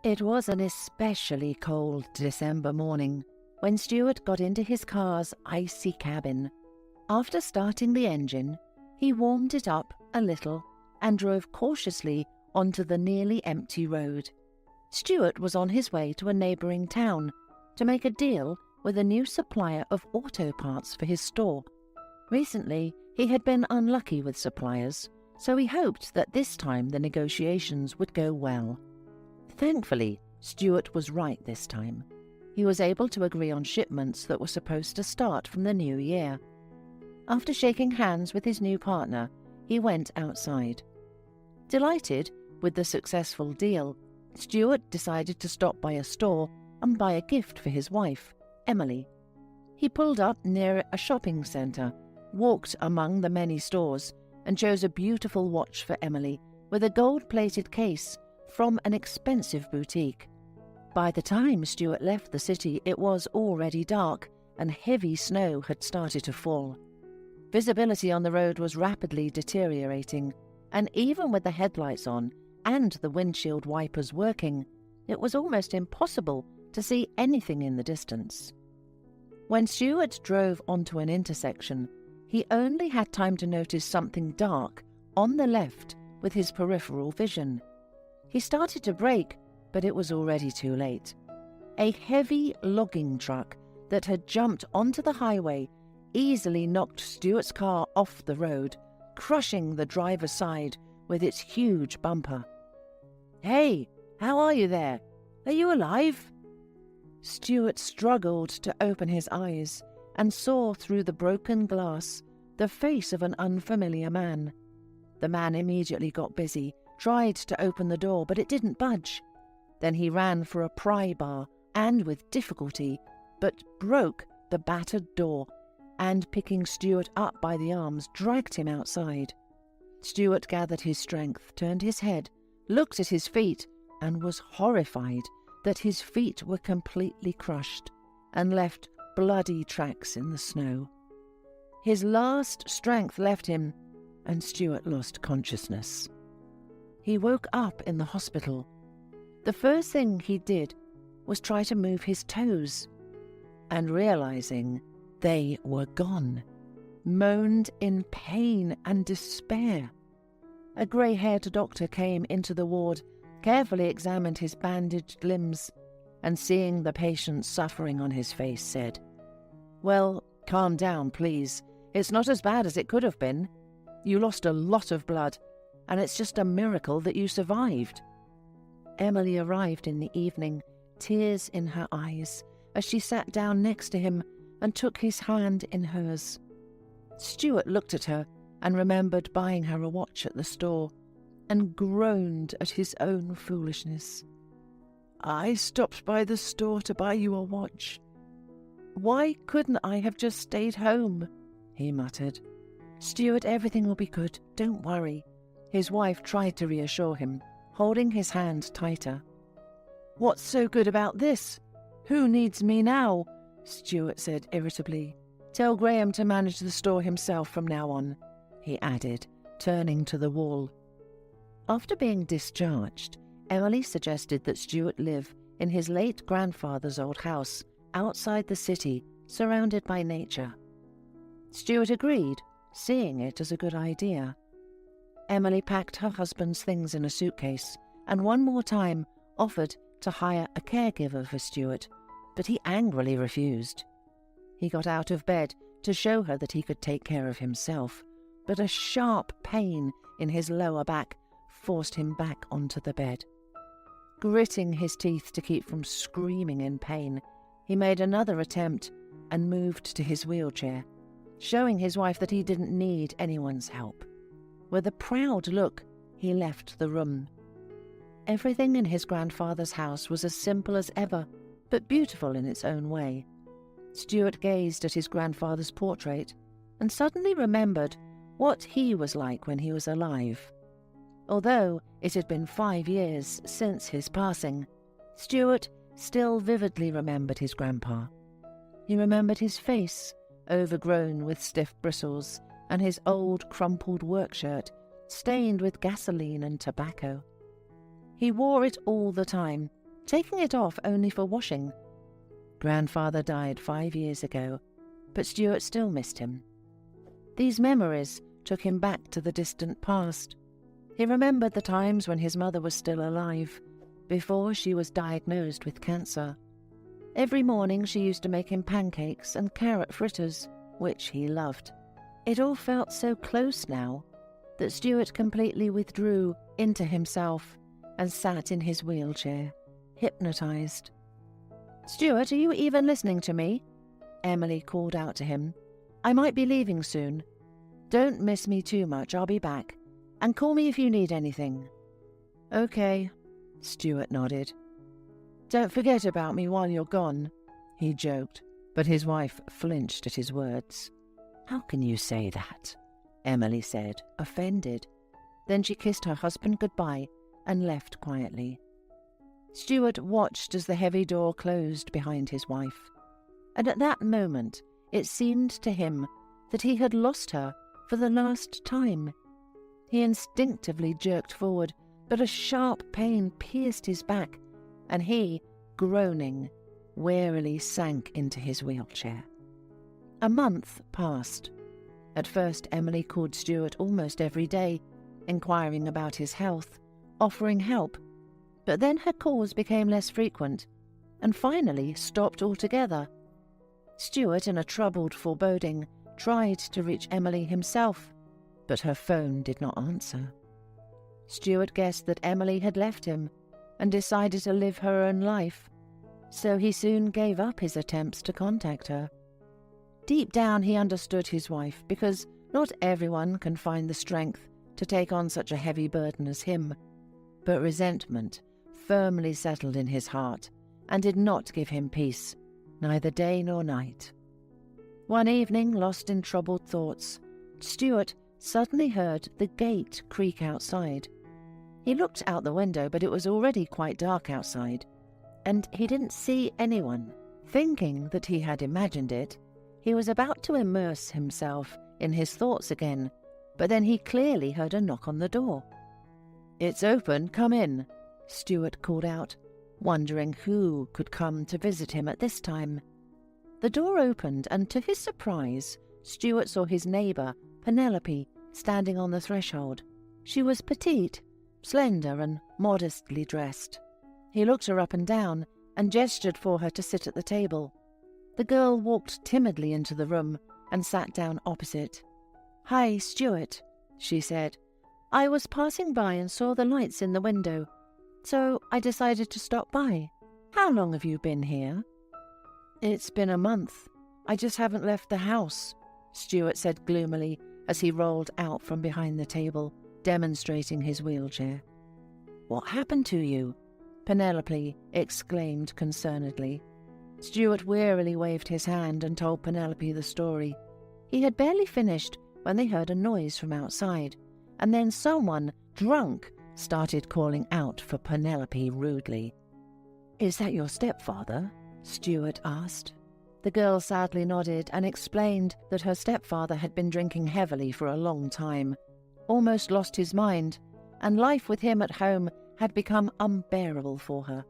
It was an especially cold December morning when Stuart got into his car's icy cabin. After starting the engine, he warmed it up a little and drove cautiously onto the nearly empty road. Stuart was on his way to a neighbouring town to make a deal with a new supplier of auto parts for his store. Recently, he had been unlucky with suppliers, so he hoped that this time the negotiations would go well. Thankfully, Stuart was right this time. He was able to agree on shipments that were supposed to start from the new year. After shaking hands with his new partner, he went outside. Delighted with the successful deal, Stuart decided to stop by a store and buy a gift for his wife, Emily. He pulled up near a shopping centre, walked among the many stores, and chose a beautiful watch for Emily with a gold-plated case from an expensive boutique. By the time Stuart left the city, it was already dark and heavy snow had started to fall. Visibility on the road was rapidly deteriorating, and even with the headlights on and the windshield wipers working, it was almost impossible to see anything in the distance. When Stuart drove onto an intersection, he only had time to notice something dark on the left with his peripheral vision. He started to brake, but it was already too late. A heavy logging truck that had jumped onto the highway easily knocked Stuart's car off the road, crushing the driver's side with its huge bumper. "Hey, how are you there? Are you alive?" Stuart struggled to open his eyes and saw through the broken glass the face of an unfamiliar man. The man immediately got busy, tried to open the door, but it didn't budge. Then he ran for a pry bar and, with difficulty, but broke the battered door and, picking Stuart up by the arms, dragged him outside. Stuart gathered his strength, turned his head, looked at his feet, and was horrified that his feet were completely crushed and left bloody tracks in the snow. His last strength left him, and Stuart lost consciousness. He woke up in the hospital. The first thing he did was try to move his toes, and realizing they were gone, moaned in pain and despair. A grey-haired doctor came into the ward, carefully examined his bandaged limbs, and seeing the patient's suffering on his face, said, "Well, calm down, please. It's not as bad as it could have been. You lost a lot of blood, and it's just a miracle that you survived." Emily arrived in the evening, tears in her eyes, as she sat down next to him and took his hand in hers. Stuart looked at her and remembered buying her a watch at the store, and groaned at his own foolishness. "I stopped by the store to buy you a watch. Why couldn't I have just stayed home?" he muttered. "Stuart, everything will be good. Don't worry." His wife tried to reassure him, holding his hand tighter. "What's so good about this? Who needs me now?" Stuart said irritably. "Tell Graham to manage the store himself from now on," he added, turning to the wall. After being discharged, Emily suggested that Stuart live in his late grandfather's old house outside the city, surrounded by nature. Stuart agreed, seeing it as a good idea. Emily packed her husband's things in a suitcase and one more time offered to hire a caregiver for Stuart, but he angrily refused. He got out of bed to show her that he could take care of himself, but a sharp pain in his lower back forced him back onto the bed. Gritting his teeth to keep from screaming in pain, he made another attempt and moved to his wheelchair, showing his wife that he didn't need anyone's help. With a proud look, he left the room. Everything in his grandfather's house was as simple as ever, but beautiful in its own way. Stuart gazed at his grandfather's portrait and suddenly remembered what he was like when he was alive. Although it had been 5 years since his passing, Stuart still vividly remembered his grandpa. He remembered his face, overgrown with stiff bristles, and his old crumpled work shirt, stained with gasoline and tobacco. He wore it all the time, taking it off only for washing. Grandfather died 5 years ago, but Stuart still missed him. These memories took him back to the distant past. He remembered the times when his mother was still alive, before she was diagnosed with cancer. Every morning she used to make him pancakes and carrot fritters, which he loved. It all felt so close now that Stuart completely withdrew into himself and sat in his wheelchair, hypnotized. "Stuart, are you even listening to me?" Emily called out to him. "I might be leaving soon. Don't miss me too much, I'll be back. And call me if you need anything." "Okay," Stuart nodded. "Don't forget about me while you're gone," he joked, but his wife flinched at his words. "How can you say that?" Emily said, offended. Then she kissed her husband goodbye and left quietly. Stuart watched as the heavy door closed behind his wife, and at that moment it seemed to him that he had lost her for the last time. He instinctively jerked forward, but a sharp pain pierced his back, and he, groaning, wearily sank into his wheelchair. A month passed. At first Emily called Stuart almost every day, inquiring about his health, offering help, but then her calls became less frequent, and finally stopped altogether. Stuart, in a troubled foreboding, tried to reach Emily himself, but her phone did not answer. Stuart guessed that Emily had left him and decided to live her own life, so he soon gave up his attempts to contact her. Deep down he understood his wife, because not everyone can find the strength to take on such a heavy burden as him, but resentment firmly settled in his heart and did not give him peace, neither day nor night. One evening, lost in troubled thoughts, Stuart suddenly heard the gate creak outside. He looked out the window, but it was already quite dark outside, and he didn't see anyone. Thinking that he had imagined it, he was about to immerse himself in his thoughts again, but then he clearly heard a knock on the door. "It's open, come in," Stuart called out, wondering who could come to visit him at this time. The door opened, and to his surprise, Stuart saw his neighbour, Penelope, standing on the threshold. She was petite, slender and modestly dressed. He looked her up and down and gestured for her to sit at the table. The girl walked timidly into the room and sat down opposite. "Hi, Stuart," she said. "I was passing by and saw the lights in the window, so I decided to stop by. How long have you been here?" "It's been a month. I just haven't left the house," Stuart said gloomily as he rolled out from behind the table, demonstrating his wheelchair. "What happened to you?" Penelope exclaimed concernedly. Stuart wearily waved his hand and told Penelope the story. He had barely finished when they heard a noise from outside, and then someone, drunk, started calling out for Penelope rudely. "Is that your stepfather?" Stuart asked. The girl sadly nodded and explained that her stepfather had been drinking heavily for a long time, almost lost his mind, and life with him at home had become unbearable for her.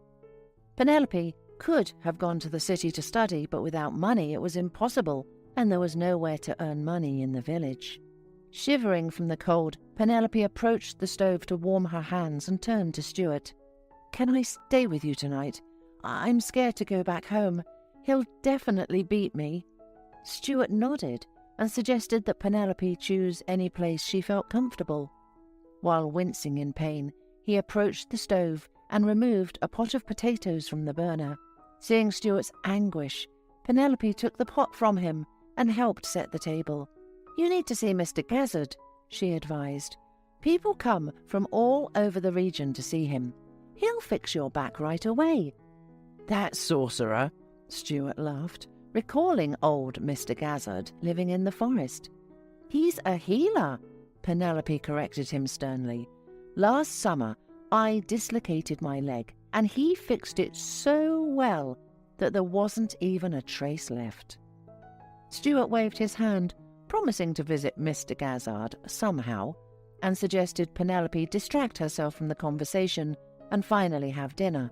Penelope could have gone to the city to study, but without money it was impossible, and there was nowhere to earn money in the village. Shivering from the cold, Penelope approached the stove to warm her hands and turned to Stuart. "Can I stay with you tonight? I'm scared to go back home. He'll definitely beat me." Stuart nodded and suggested that Penelope choose any place she felt comfortable. While wincing in pain, he approached the stove and removed a pot of potatoes from the burner. Seeing Stuart's anguish, Penelope took the pot from him and helped set the table. "You need to see Mr. Gazzard," she advised. "People come from all over the region to see him. He'll fix your back right away." "That sorcerer," Stuart laughed, recalling old Mr. Gazzard living in the forest. "He's a healer," Penelope corrected him sternly. "Last summer I dislocated my leg, and he fixed it so well that there wasn't even a trace left." Stuart waved his hand, promising to visit Mr. Gazzard somehow, and suggested Penelope distract herself from the conversation and finally have dinner.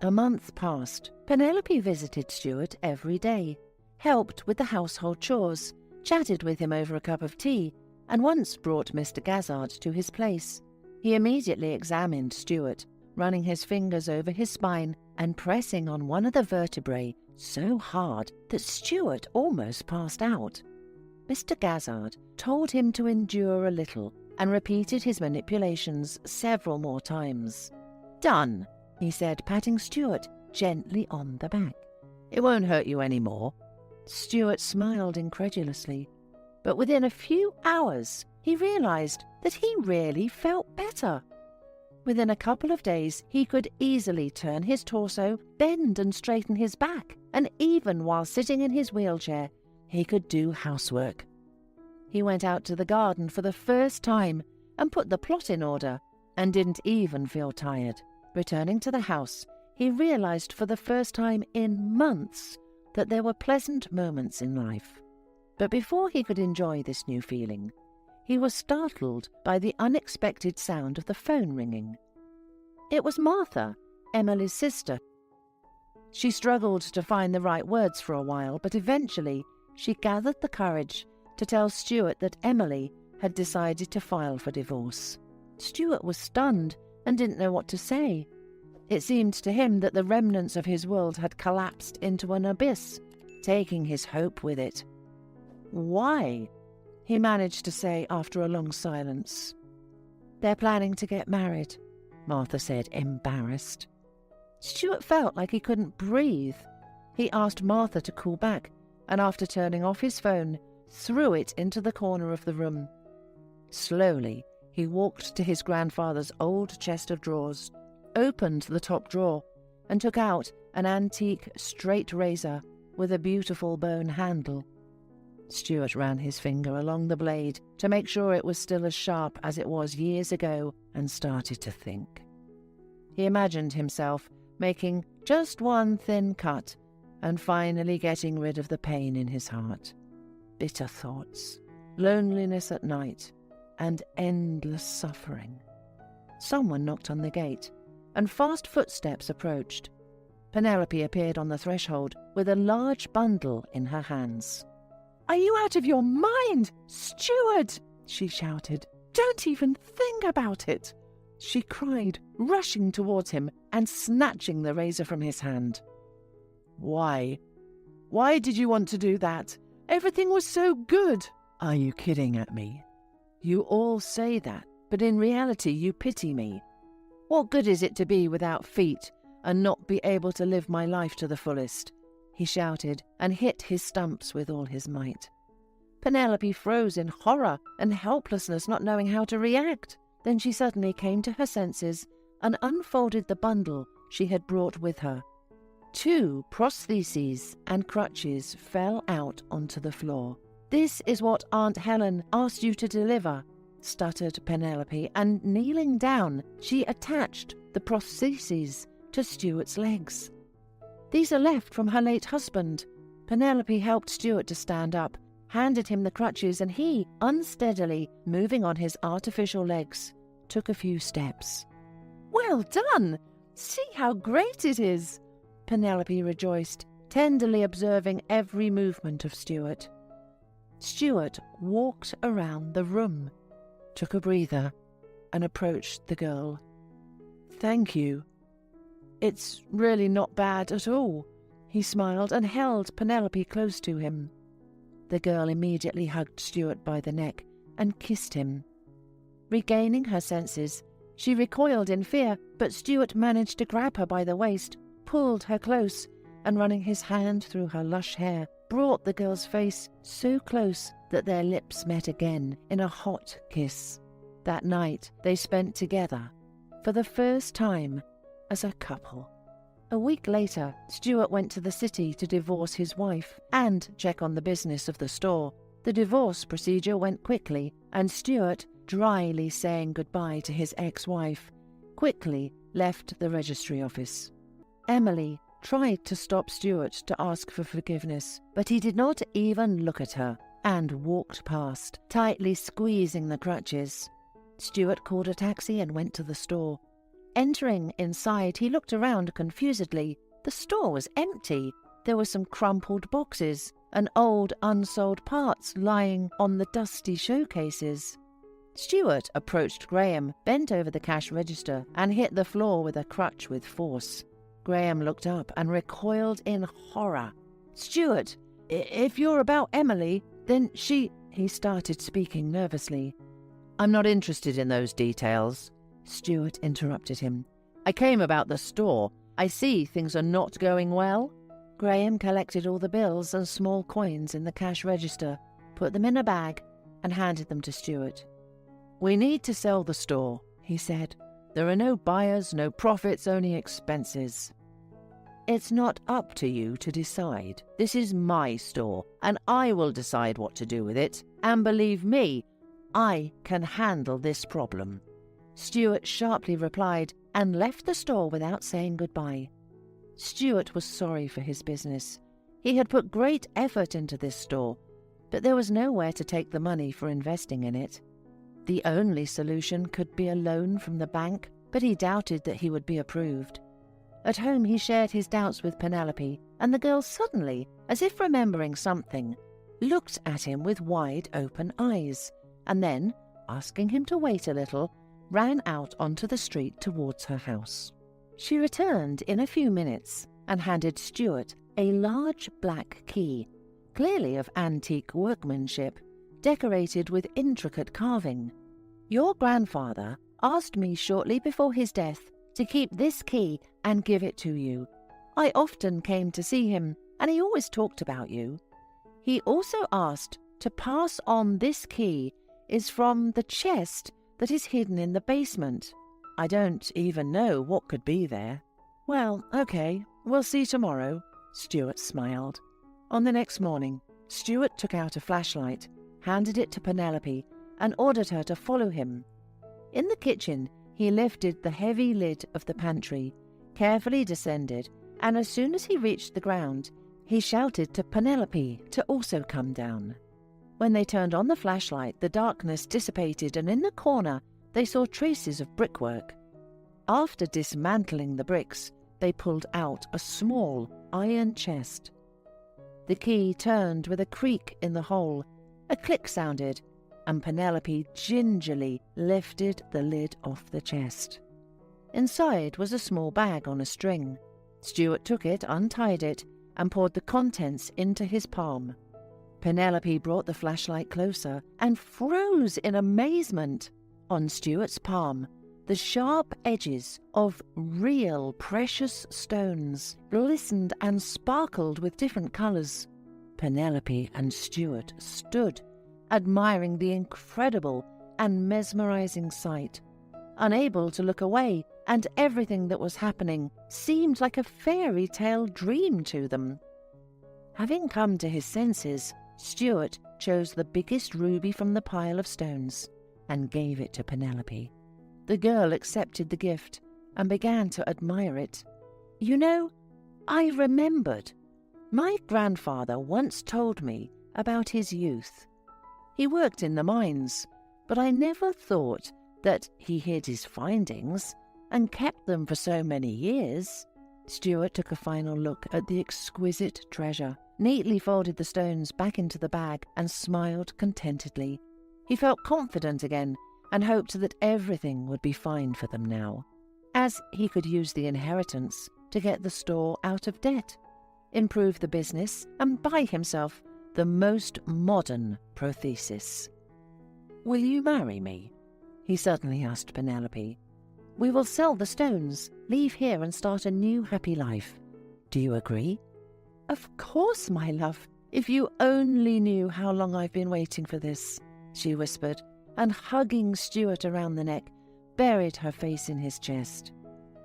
A month passed. Penelope visited Stuart every day, helped with the household chores, chatted with him over a cup of tea, and once brought Mr. Gazzard to his place. He immediately examined Stuart, running his fingers over his spine and pressing on one of the vertebrae so hard that Stuart almost passed out. Mr. Gazzard told him to endure a little and repeated his manipulations several more times. "Done," he said, patting Stuart gently on the back. "It won't hurt you any more." Stuart smiled incredulously, but within a few hours he realized that he really felt better. Within a couple of days he could easily turn his torso, bend and straighten his back, and even while sitting in his wheelchair, he could do housework. He went out to the garden for the first time and put the plot in order, and didn't even feel tired. Returning to the house, he realized for the first time in months that there were pleasant moments in life. But before he could enjoy this new feeling, he was startled by the unexpected sound of the phone ringing. It was Martha, Emily's sister. She struggled to find the right words for a while, but eventually she gathered the courage to tell Stuart that Emily had decided to file for divorce. Stuart was stunned and didn't know what to say. It seemed to him that the remnants of his world had collapsed into an abyss, taking his hope with it. "Why?" he managed to say after a long silence. "They're planning to get married," Martha said, embarrassed. Stuart felt like he couldn't breathe. He asked Martha to call back, and after turning off his phone, threw it into the corner of the room. Slowly, he walked to his grandfather's old chest of drawers, opened the top drawer, and took out an antique straight razor with a beautiful bone handle. Stuart ran his finger along the blade to make sure it was still as sharp as it was years ago and started to think. He imagined himself making just one thin cut and finally getting rid of the pain in his heart. Bitter thoughts, loneliness at night, and endless suffering. Someone knocked on the gate, and fast footsteps approached. Penelope appeared on the threshold with a large bundle in her hands. "Are you out of your mind, Stuart?" she shouted. "Don't even think about it!" she cried, rushing towards him and snatching the razor from his hand. "Why? Why did you want to do that? Everything was so good." "Are you kidding at me? You all say that, but in reality you pity me. What good is it to be without feet and not be able to live my life to the fullest?" he shouted and hit his stumps with all his might. Penelope froze in horror and helplessness, not knowing how to react. Then she suddenly came to her senses and unfolded the bundle she had brought with her. 2 prostheses and crutches fell out onto the floor. "This is what Aunt Helen asked you to deliver," stuttered Penelope, and kneeling down, she attached the prostheses to Stuart's legs. "These are left from her late husband." Penelope helped Stuart to stand up, handed him the crutches, and he, unsteadily moving on his artificial legs, took a few steps. "Well done! See how great it is!" Penelope rejoiced, tenderly observing every movement of Stuart. Stuart walked around the room, took a breather, and approached the girl. "Thank you. It's really not bad at all." He smiled and held Penelope close to him. The girl immediately hugged Stuart by the neck and kissed him. Regaining her senses, she recoiled in fear, but Stuart managed to grab her by the waist, pulled her close, and running his hand through her lush hair, brought the girl's face so close that their lips met again in a hot kiss. That night they spent together, for the first time, as a couple. A week later, Stuart went to the city to divorce his wife and check on the business of the store. The divorce procedure went quickly, and Stuart, dryly saying goodbye to his ex-wife, quickly left the registry office. Emily tried to stop Stuart to ask for forgiveness, but he did not even look at her and walked past, tightly squeezing the crutches. Stuart called a taxi and went to the store. Entering inside, he looked around confusedly. The store was empty. There were some crumpled boxes and old unsold parts lying on the dusty showcases. Stuart approached Graham, bent over the cash register, and hit the floor with a crutch with force. Graham looked up and recoiled in horror. "Stuart, if you're about Emily, then she—" He started speaking nervously. "I'm not interested in those details," Stuart interrupted him. "I came about the store. I see things are not going well." Graham collected all the bills and small coins in the cash register, put them in a bag, and handed them to Stuart. "We need to sell the store," he said. "There are no buyers, no profits, only expenses." "It's not up to you to decide. This is my store, and I will decide what to do with it. And believe me, I can handle this problem." Stuart sharply replied and left the store without saying goodbye. Stuart was sorry for his business. He had put great effort into this store, but there was nowhere to take the money for investing in it. The only solution could be a loan from the bank, but he doubted that he would be approved. At home he shared his doubts with Penelope, and the girl suddenly, as if remembering something, looked at him with wide-open eyes, and then, asking him to wait a little, ran out onto the street towards her house. She returned in a few minutes and handed Stuart a large black key, clearly of antique workmanship, decorated with intricate carving. "Your grandfather asked me shortly before his death to keep this key and give it to you. I often came to see him, and he always talked about you. He also asked to pass on this key is from the chest that is hidden in the basement. I don't even know what could be there." "Well, okay, we'll see tomorrow," Stuart smiled. On the next morning, Stuart took out a flashlight, handed it to Penelope, and ordered her to follow him. In the kitchen, he lifted the heavy lid of the pantry, carefully descended, and as soon as he reached the ground, he shouted to Penelope to also come down. When they turned on the flashlight, the darkness dissipated, and in the corner they saw traces of brickwork. After dismantling the bricks, they pulled out a small iron chest. The key turned with a creak in the hole. A click sounded, and Penelope gingerly lifted the lid off the chest. Inside was a small bag on a string. Stuart took it, untied it, and poured the contents into his palm. Penelope brought the flashlight closer and froze in amazement. On Stuart's palm, the sharp edges of real precious stones glistened and sparkled with different colours. Penelope and Stuart stood, admiring the incredible and mesmerising sight, unable to look away, and everything that was happening seemed like a fairy tale dream to them. Having come to his senses, Stuart chose the biggest ruby from the pile of stones and gave it to Penelope. The girl accepted the gift and began to admire it. "You know, I remembered. My grandfather once told me about his youth. He worked in the mines, but I never thought that he hid his findings and kept them for so many years." Stuart took a final look at the exquisite treasure, neatly folded the stones back into the bag, and smiled contentedly. He felt confident again and hoped that everything would be fine for them now, as he could use the inheritance to get the store out of debt, improve the business, and buy himself the most modern prothesis. "Will you marry me?" he suddenly asked Penelope. "We will sell the stones, leave here, and start a new happy life. Do you agree?" "Of course, my love. If you only knew how long I've been waiting for this," she whispered, and hugging Stuart around the neck, buried her face in his chest.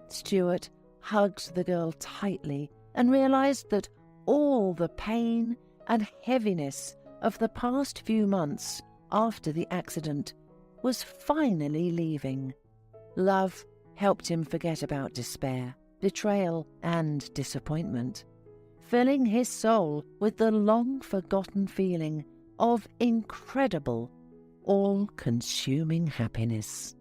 Stuart hugged the girl tightly and realized that all the pain and heaviness of the past few months after the accident was finally leaving. Love helped him forget about despair, betrayal, and disappointment, filling his soul with the long-forgotten feeling of incredible, all-consuming happiness.